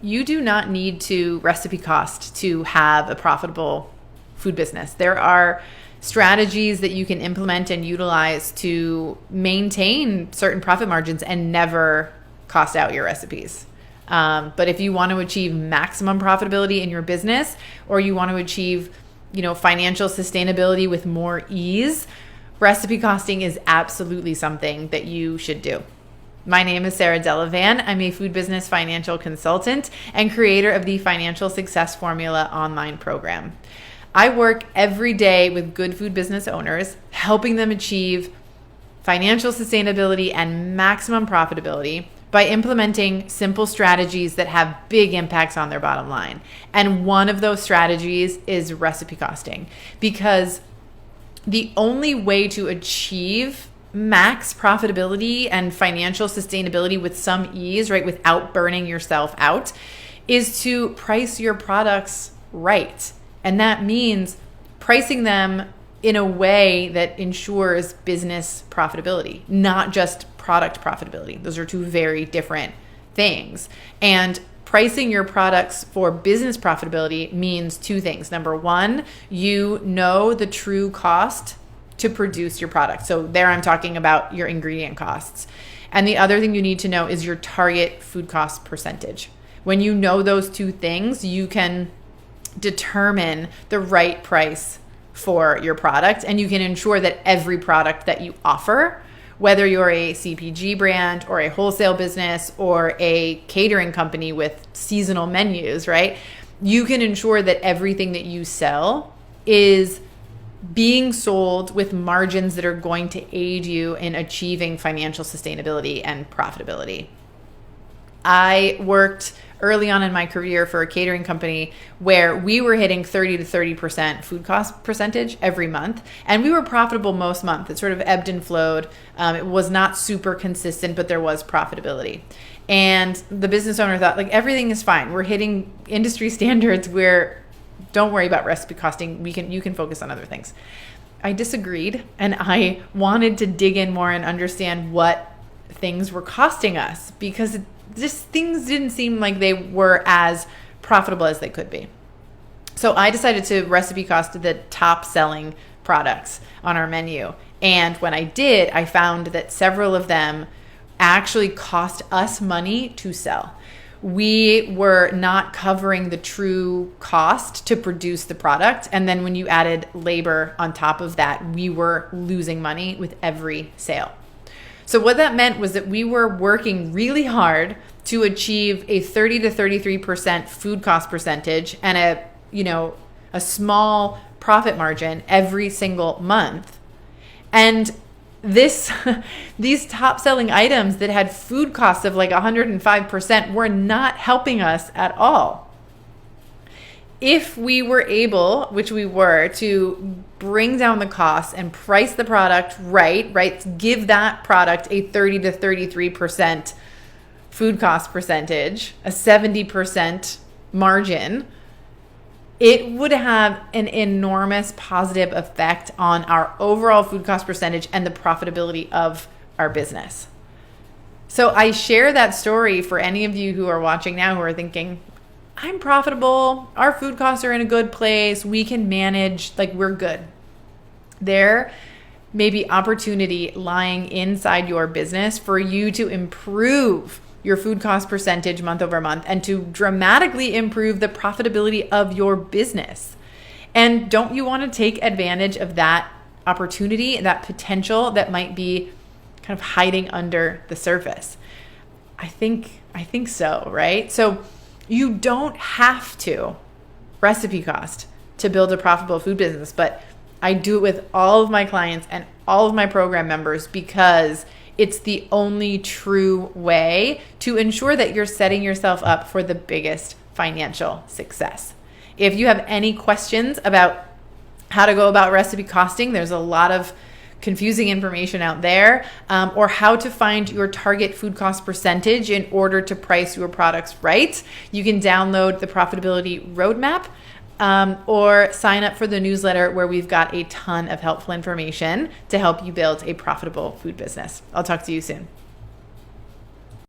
you do not need to recipe cost to have a profitable food business. There are strategies that you can implement and utilize to maintain certain profit margins and never cost out your recipes. But if you want to achieve maximum profitability in your business, or you want to achieve, financial sustainability with more ease, recipe costing is absolutely something that you should do. My name is Sarah Delevan. I'm a food business financial consultant and creator of the Financial Success Formula online program. I work every day with good food business owners, helping them achieve financial sustainability and maximum profitability by implementing simple strategies that have big impacts on their bottom line. And one of those strategies is recipe costing, because the only way to achieve max profitability and financial sustainability with some ease, right, without burning yourself out, is to price your products right. And that means pricing them in a way that ensures business profitability, not just product profitability. Those are two very different things. And pricing your products for business profitability means two things. Number one, you know the true cost to produce your product. So there I'm talking about your ingredient costs. And the other thing you need to know is your target food cost percentage. When you know those two things, you can determine the right price for your product, and you can ensure that every product that you offer, whether you're a CPG brand or a wholesale business or a catering company with seasonal menus, right? You can ensure that everything that you sell is being sold with margins that are going to aid you in achieving financial sustainability and profitability. I worked early on in my career for a catering company where we were hitting 30 to 30% food cost percentage every month. And we were profitable most months. It sort of ebbed and flowed. It was not super consistent, but there was profitability. And the business owner thought, everything is fine. We're hitting industry standards where don't worry about recipe costing. You can focus on other things. I disagreed, and I wanted to dig in more and understand what things were costing us, because just things didn't seem like they were as profitable as they could be. So I decided to recipe cost the top selling products on our menu. And when I did, I found that several of them actually cost us money to sell. We were not covering the true cost to produce the product. And then when you added labor on top of that, we were losing money with every sale. So what that meant was that we were working really hard to achieve a 30 to 33% food cost percentage and a small profit margin every single month. And these top selling items that had food costs of 105% were not helping us at all. If we were able, which we were, to bring down the costs and price the product right, give that product a 30 to 33% food cost percentage, a 70% margin, it would have an enormous positive effect on our overall food cost percentage and the profitability of our business. So I share that story for any of you who are watching now who are thinking, I'm profitable, our food costs are in a good place, we can manage, we're good. There may be opportunity lying inside your business for you to improve your food cost percentage month over month and to dramatically improve the profitability of your business. And don't you want to take advantage of that opportunity, that potential that might be kind of hiding under the surface? I think so, right? So you don't have to recipe cost to build a profitable food business, but I do it with all of my clients and all of my program members because it's the only true way to ensure that you're setting yourself up for the biggest financial success. If you have any questions about how to go about recipe costing, there's a lot of confusing information out there, or how to find your target food cost percentage in order to price your products right, you can download the Profitability Roadmap, or sign up for the newsletter where we've got a ton of helpful information to help you build a profitable food business. I'll talk to you soon.